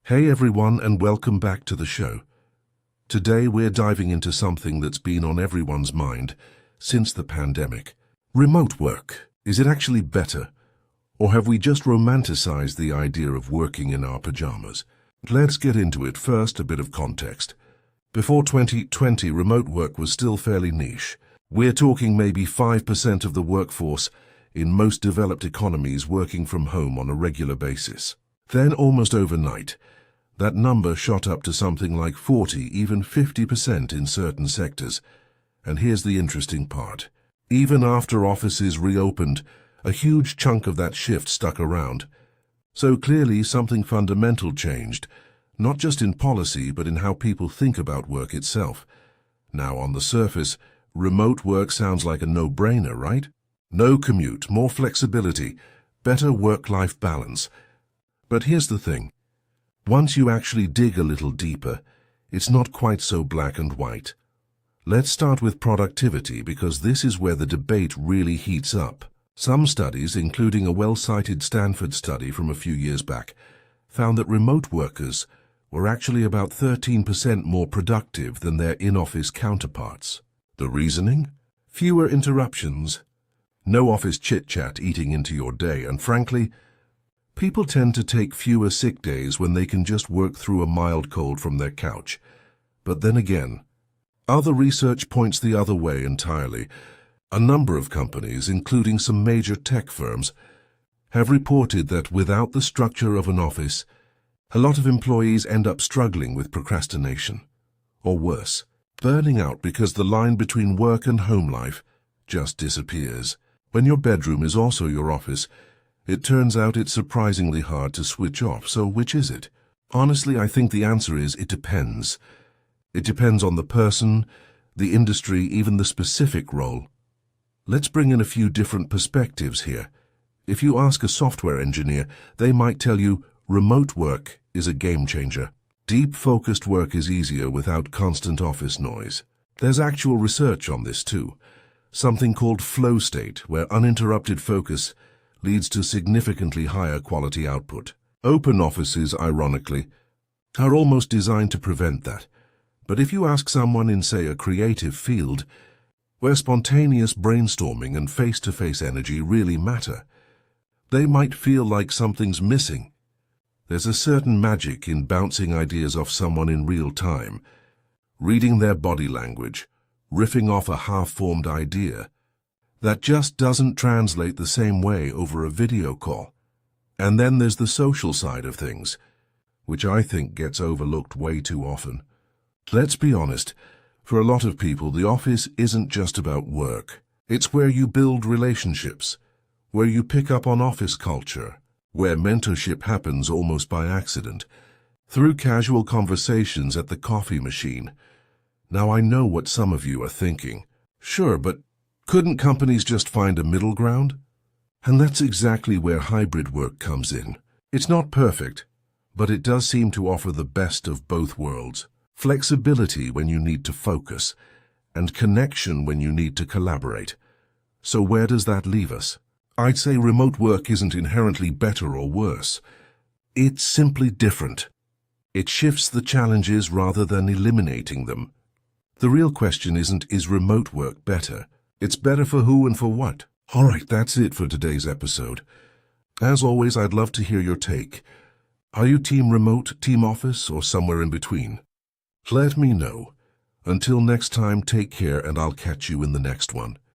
Hey everyone, and welcome back to the show. Today we're diving into something that's been on everyone's mind since the pandemic. Remote work. Is it actually better? Or have we just romanticized the idea of working in our pajamas? Let's get into it. First, a bit of context. Before 2020, remote work was still fairly niche. We're talking maybe 5% of the workforce in most developed economies working from home on a regular basis. Then, almost overnight, that number shot up to something like 40, even 50% in certain sectors. And here's the interesting part. Even after offices reopened, a huge chunk of that shift stuck around. So clearly something fundamental changed, not just in policy, but in how people think about work itself. Now, on the surface, remote work sounds like a no-brainer, right? No commute, more flexibility, better work-life balance. But here's the thing. Once you actually dig a little deeper, it's not quite so black and white. Let's start with productivity, because this is where the debate really heats up. Some studies, including a well-cited Stanford study from a few years back, found that remote workers were actually about 13% more productive than their in-office counterparts. The reasoning? Fewer interruptions, no office chit-chat eating into your day, and frankly, people tend to take fewer sick days when they can just work through a mild cold from their couch. But then again, other research points the other way entirely. A number of companies, including some major tech firms, have reported that without the structure of an office, a lot of employees end up struggling with procrastination. Or worse, burning out because the line between work and home life just disappears. When your bedroom is also your office, it turns out it's surprisingly hard to switch off. So which is it? Honestly, I think the answer is it depends. It depends on the person, the industry, even the specific role. Let's bring in a few different perspectives here. If you ask a software engineer, they might tell you remote work is a game changer. Deep focused work is easier without constant office noise. There's actual research on this too. Something called flow state, where uninterrupted focus leads to significantly higher quality output. Open offices, ironically, are almost designed to prevent that. But if you ask someone in, say, a creative field, where spontaneous brainstorming and face-to-face energy really matter, they might feel like something's missing. There's a certain magic in bouncing ideas off someone in real time, reading their body language, riffing off a half-formed idea, that just doesn't translate the same way over a video call. And then there's the social side of things, which I think gets overlooked way too often. Let's be honest, for a lot of people, the office isn't just about work. It's where you build relationships, where you pick up on office culture, where mentorship happens almost by accident, through casual conversations at the coffee machine. Now, I know what some of you are thinking. Sure, but couldn't companies just find a middle ground? And that's exactly where hybrid work comes in. It's not perfect, but it does seem to offer the best of both worlds. Flexibility when you need to focus, and connection when you need to collaborate. So where does that leave us? I'd say remote work isn't inherently better or worse. It's simply different. It shifts the challenges rather than eliminating them. The real question isn't, is remote work better? It's better for who and for what? All right, that's it for today's episode. As always, I'd love to hear your take. Are you team remote, team office, or somewhere in between? Let me know. Until next time, take care, and I'll catch you in the next one.